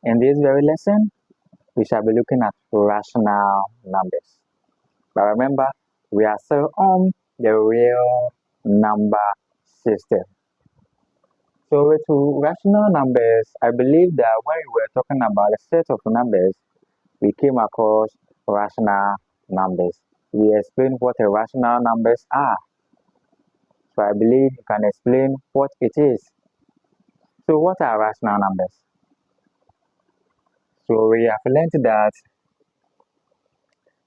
In this very lesson, we shall be looking at rational numbers. But remember, we are still on the real number system. So with rational numbers, I believe that when we were talking about a set of numbers, we came across rational numbers. We explained what a rational numbers are. So I believe you can explain what it is. So what are rational numbers? So we have learned that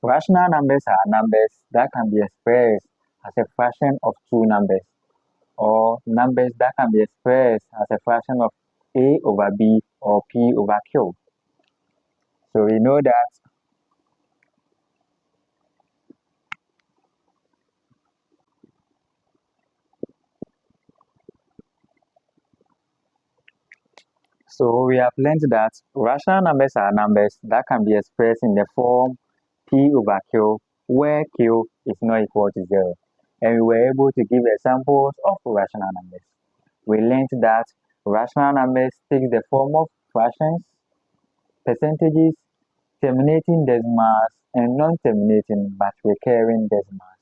rational numbers are numbers that can be expressed as a fraction of two numbers, or numbers that can be expressed as a fraction of a over b or p over q. So we know that we have learned that rational numbers are numbers that can be expressed in the form p over q, where q is not equal to 0. And we were able to give examples of rational numbers. We learned that rational numbers take the form of fractions, percentages, terminating decimals, and non-terminating but recurring decimals.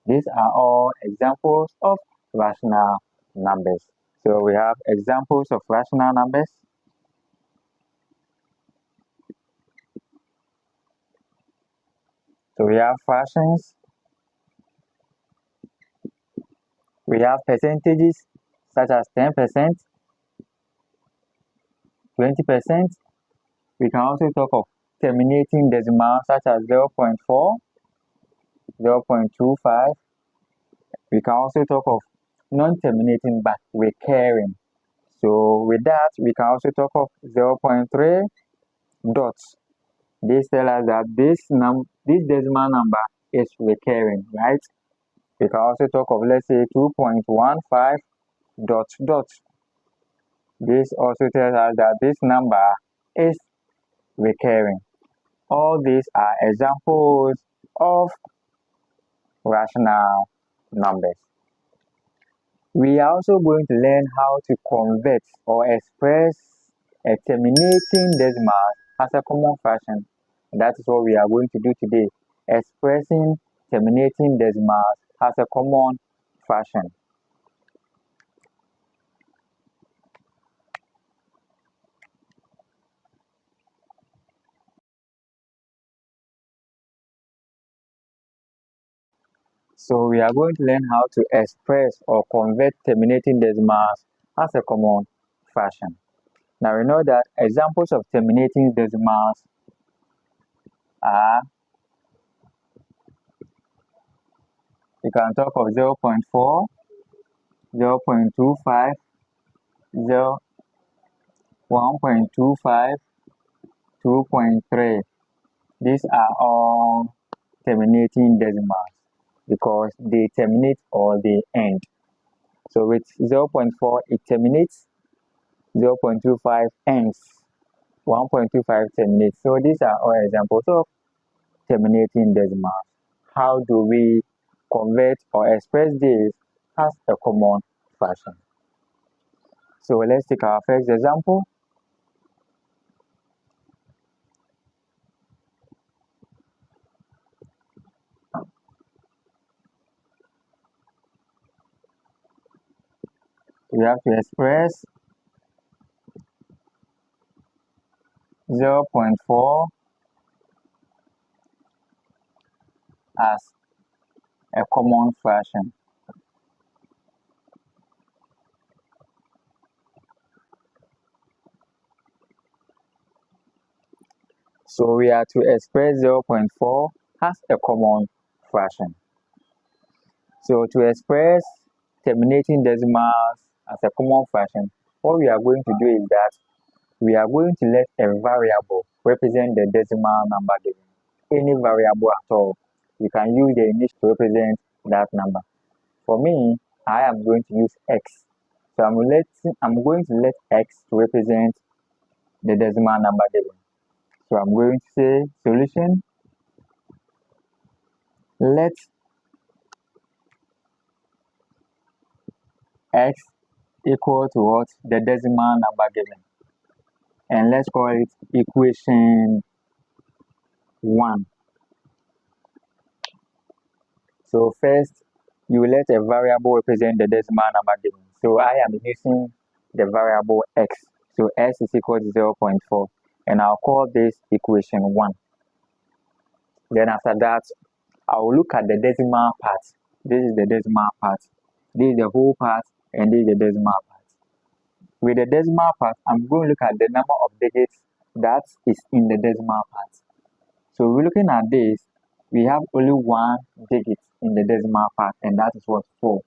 These are all examples of rational numbers. So we have examples of rational numbers. So we have fractions, we have percentages such as 10%, 20%. We can also talk of terminating decimals such as 0.4, 0.25. We can also talk of non-terminating but recurring. So with that, we can also talk of 0.3 dots. This tells us that this decimal number is recurring, right? We can also talk of, let's say, 2.15 dot dot. This also tells us that this number is recurring. All these are examples of rational numbers. We are also going to learn how to convert or express a terminating decimal as a common fraction. That is what we are going to do today, expressing terminating decimals as a common fraction. So we are going to learn how to express or convert terminating decimals as a common fraction. Now we know that examples of terminating decimals are, you can talk of 0.4, 0.25, 1.25, 2.3. These are all terminating decimals because they terminate or they end. So with 0.4 it terminates, 0.25 ends, 1.25 terminates. So these are all examples of terminating decimals. How do we convert or express this as a common fraction? So let's take our first example. We have to express 0.4 as a common fraction. So we are to express 0.4 as a common fraction. So to express terminating decimals as a common fraction, what we are going to do is that we are going to let a variable represent the decimal number given. Any variable at all. You can use the initial to represent that number. For me, I am going to use x. So I'm going to let x to represent the decimal number given. So I'm going to say solution, let x equal to what? The decimal number given. and let's call it equation 1. So first, you let a variable represent the decimal number given. So I am using the variable x. So x is equal to 0.4, and I'll call this equation 1. Then after that, I'll look at the decimal part. This is the decimal part. This is the whole part, and this is the decimal part. With the decimal part, I'm going to look at the number of digits that is in the decimal part. So we're looking at this, we have only one digit in the decimal part, and that is what? 4.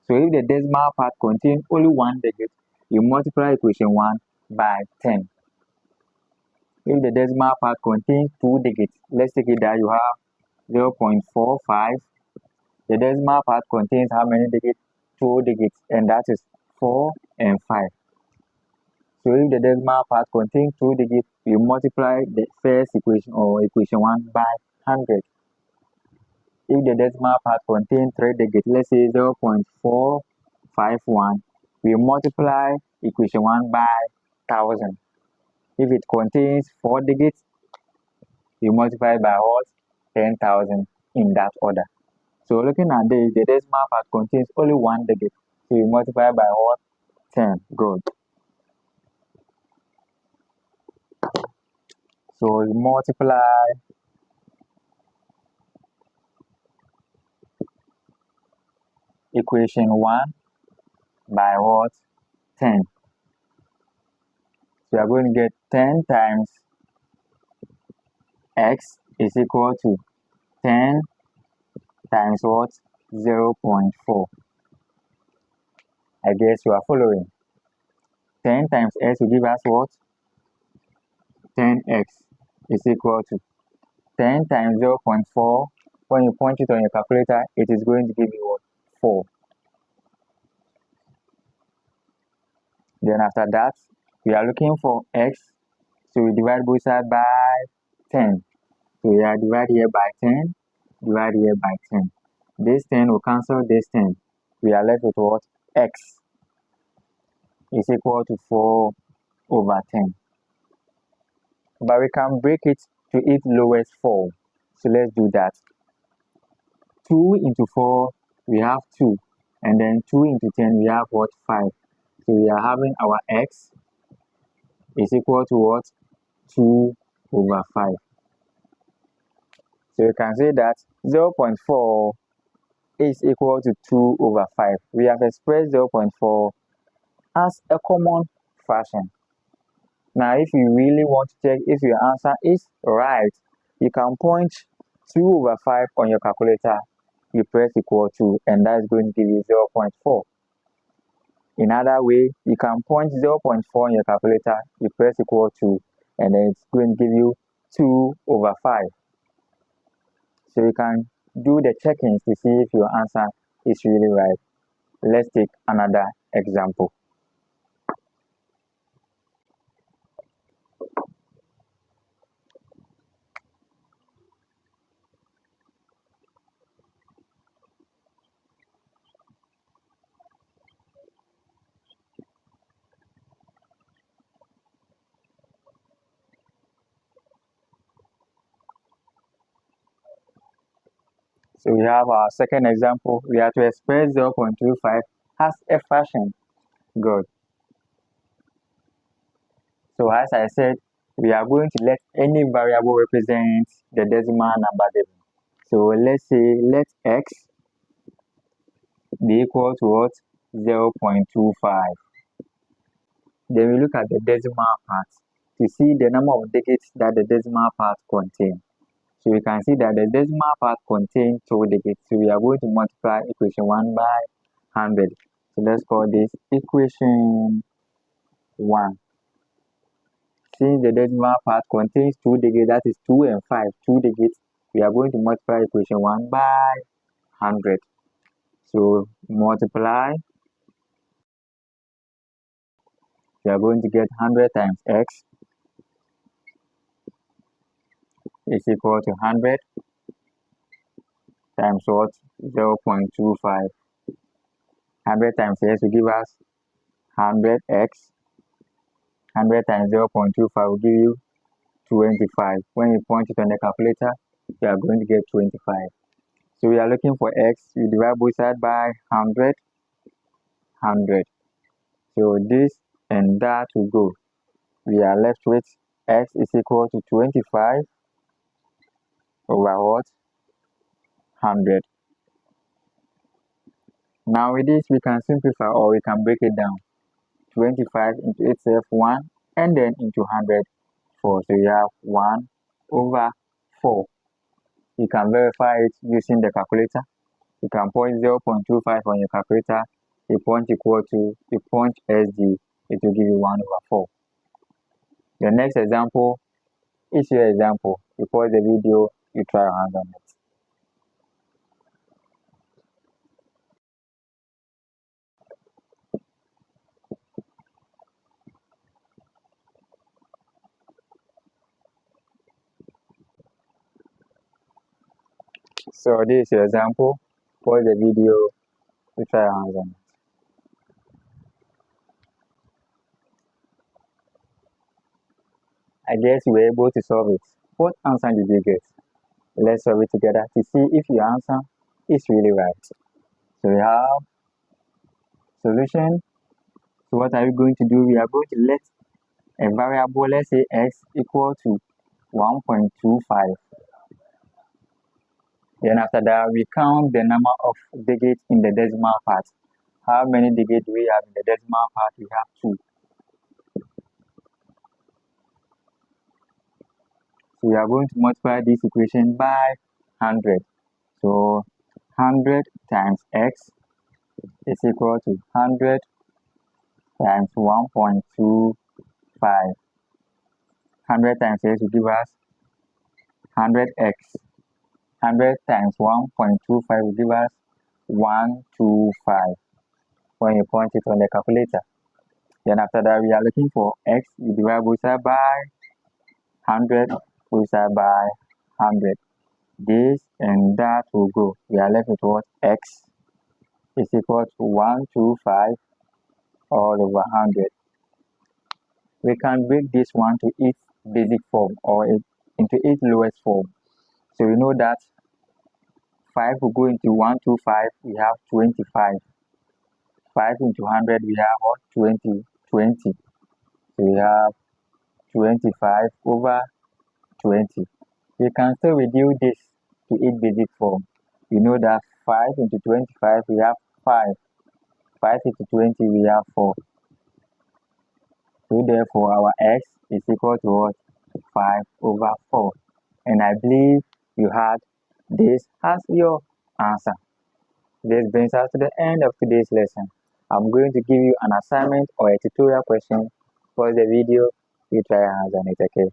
So if the decimal part contains only one digit, you multiply equation 1 by 10. If the decimal part contains 2 digits, let's take it that you have 0.45. The decimal part contains how many digits? 2 digits, and that is 4 and 5. So if the decimal part contains 2 digits, you multiply the first equation or equation 1 by 100. If the decimal part contains 3 digits, let's say 0.451, we multiply equation 1 by 1000. If it contains 4 digits, you multiply by what? 10,000 in that order. So looking at this, the decimal part contains only one digit. So you multiply by what? 10. Good. So you multiply equation 1 by what? 10. So you are going to get 10 times x is equal to 10 times what? 0.4. I guess you are following. 10 times x will give us what? 10x is equal to 10 times 0.4. When you punch it on your calculator, it is going to give you what? 4. Then after that, we are looking for x. So we divide both sides by 10. So we are divide here by 10, divide here by 10. This 10 will cancel this 10. We are left with what? X is equal to 4 over 10. But we can break it to its lowest form. So let's do that. 2 into 4, we have 2. And then 2 into 10, we have what? 5. So we are having our x is equal to what? 2 over 5. So you can say that 0.4 is equal to 2 over 5. We have expressed 0.4 as a common fraction. Now, if you really want to check if your answer is right, you can punch 2 over 5 on your calculator. You press equal to, and that's going to give you 0.4. In other way, you can punch 0.4 on your calculator, you press equal to, and then it's going to give you 2 over 5. So you can do the check-ins to see if your answer is really right. Let's take another example. So we have our second example. We have to express 0.25 as a fraction. Good. So as I said, we are going to let any variable represent the decimal number given. So let's say let x be equal to what? 0.25. Then we look at the decimal part to see the number of digits that the decimal part contains. So we can see that the decimal part contains 2 digits. So we are going to multiply equation 1 by 100. So let's call this equation 1. Since the decimal part contains 2 digits, that is 2 and 5, 2 digits, we are going to multiply equation 1 by 100. So multiply, we are going to get 100 times x is equal to 100 times what? 0.25. 100 times x will give us 100x 100 times 0.25 will give you 25. When you point it on the calculator, you are going to get 25. So we are looking for x. We divide both sides by 100, 100. So this and that will go. We are left with x is equal to 25 over what? 100. Now with this, we can simplify or we can break it down. 25 into itself 1 and then into 100 4. So you have 1 over 4. You can verify it using the calculator. You can point 0.25 on your calculator. A point equal to a point SD. It will give you 1 over 4. The next example is your example. You pause the video, you try your hands on it. So this is your example. Pause the video, you try your hands on it. I guess you were able to solve it. What answer did you get? Let's solve it together to see if your answer is really right. So we have solution. So what are we going to do? We are going to let a variable, let's say x, equal to 1.25. Then after that, we count the number of digits in the decimal part. How many digits do we have in the decimal part? We have 2. So we are going to multiply this equation by 100. So 100 times x is equal to 100 times 1.25. 100 times x will give us 100x. 100 times 1.25 will give us 125 when you point it on the calculator. Then after that, we are looking for x. We divide both sides by 100, both sides by 100. This and that will go. We are left with what? X is equal to 125 all over 100. We can break this one to its basic form or into its lowest form. So we know that 5 will go into 125, we have 25. 5 into 100, we have what? 20. So we have 25 over 20. We can still reduce this to its basic form. We know that 5 into 25, we have 5. 5 into 20, we have 4. So therefore, our x is equal to what? 5 over 4. And I believe you had this as your answer. This brings us to the end of today's lesson. I'm going to give you an assignment or a tutorial question. Pause the video, you try your hands on it, okay?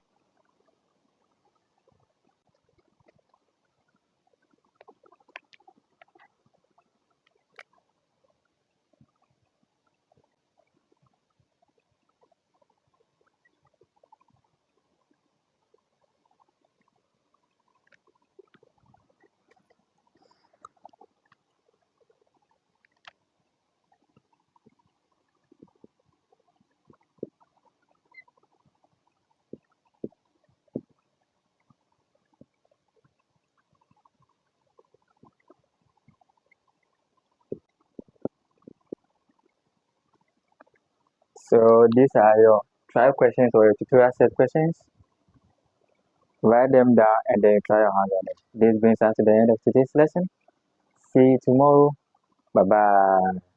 So these are your trial questions or your tutorial set questions. Write them down and then try your hands on it. This brings us to the end of today's lesson. See you tomorrow. Bye-bye.